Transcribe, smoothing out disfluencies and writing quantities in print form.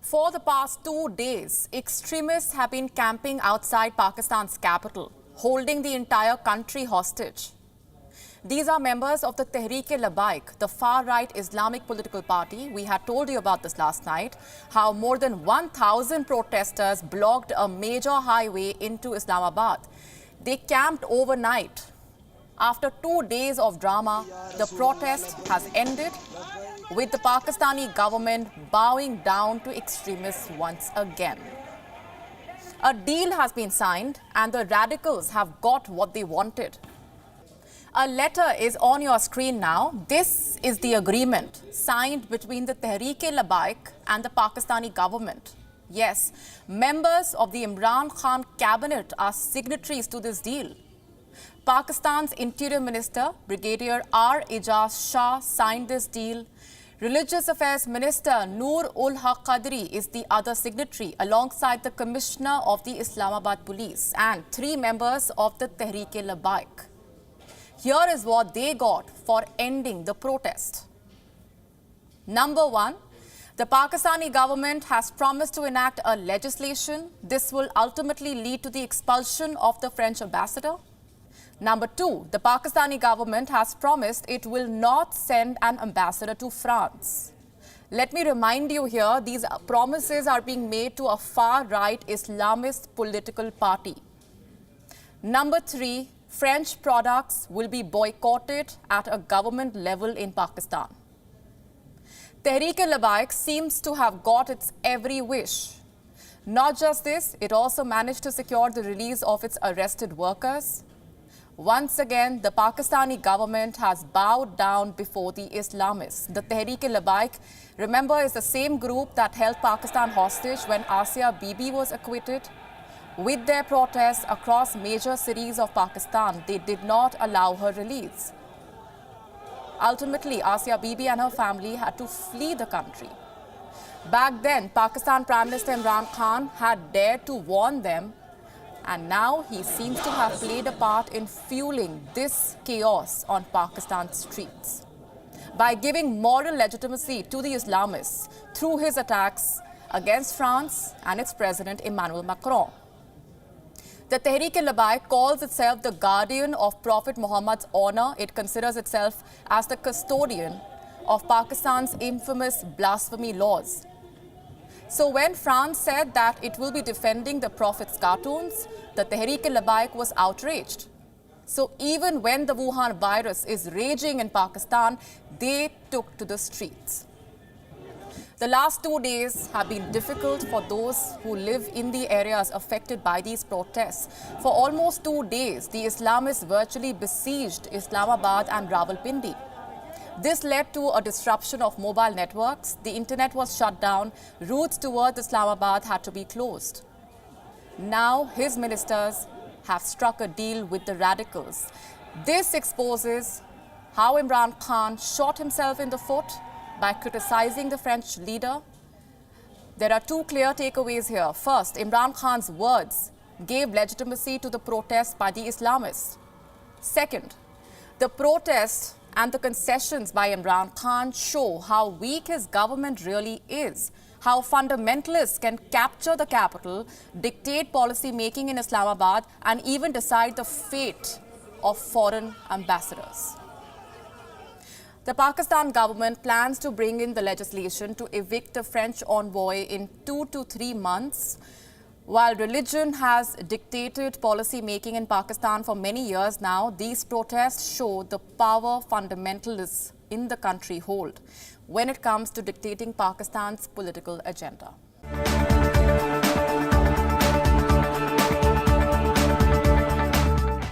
For the past 2 days, extremists have been camping outside Pakistan's capital, holding the entire country hostage. These are members of the Tehreek-e-Labbaik, the far-right Islamic political party. We had told you about this last night, how more than 1,000 protesters blocked a major highway into Islamabad. They camped overnight. After 2 days of drama, the protest has ended, with the Pakistani government bowing down to extremists once again. A deal has been signed and the radicals have got what they wanted. A letter is on your screen now. This is the agreement signed between the Tehreek-e-Labbaik and the Pakistani government. Yes, members of the Imran Khan cabinet are signatories to this deal. Pakistan's Interior Minister, Brigadier R. Ijaz Shah, signed this deal. Religious Affairs Minister Noor ul Haq Qadri is the other signatory, alongside the Commissioner of the Islamabad Police and 3 members of the Tehreek-e-Labbaik. Here is what they got for ending the protest. Number 1, the Pakistani government has promised to enact a legislation. This will ultimately lead to the expulsion of the French ambassador. Number 2, the Pakistani government has promised it will not send an ambassador to France. Let me remind you here, these promises are being made to a far-right Islamist political party. Number 3, French products will be boycotted at a government level in Pakistan. Tehreek-e-Labbaik seems to have got its every wish. Not just this, it also managed to secure the release of its arrested workers. Once again, the Pakistani government has bowed down before the Islamists. The Tehreek-e-Labbaik, remember, is the same group that held Pakistan hostage when Asia Bibi was acquitted. With their protests across major cities of Pakistan, they did not allow her release. Ultimately, Asia Bibi and her family had to flee the country. Back then, Pakistan Prime Minister Imran Khan had dared to warn them, and now he seems to have played a part in fueling this chaos on Pakistan's streets by giving moral legitimacy to the Islamists through his attacks against France and its President Emmanuel Macron. The Tehreek-e-Labbaik calls itself the guardian of Prophet Muhammad's honor. It considers itself as the custodian of Pakistan's infamous blasphemy laws. So when France said that it will be defending the Prophet's cartoons, the Tehreek-e-Labbaik was outraged. So even when the Wuhan virus is raging in Pakistan, they took to the streets. The last 2 days have been difficult for those who live in the areas affected by these protests. For almost 2 days, the Islamists virtually besieged Islamabad and Rawalpindi. This led to a disruption of mobile networks. The internet was shut down. Routes towards Islamabad had to be closed. Now, his ministers have struck a deal with the radicals. This exposes how Imran Khan shot himself in the foot by criticizing the French leader. There are 2 clear takeaways here. First, Imran Khan's words gave legitimacy to the protests by the Islamists. Second, the protests and the concessions by Imran Khan show how weak his government really is, how fundamentalists can capture the capital, dictate policy making in Islamabad, and even decide the fate of foreign ambassadors. The Pakistan government plans to bring in the legislation to evict the French envoy in 2 to 3 months. While religion has dictated policy making in Pakistan for many years now, these protests show the power fundamentalists in the country hold when it comes to dictating Pakistan's political agenda.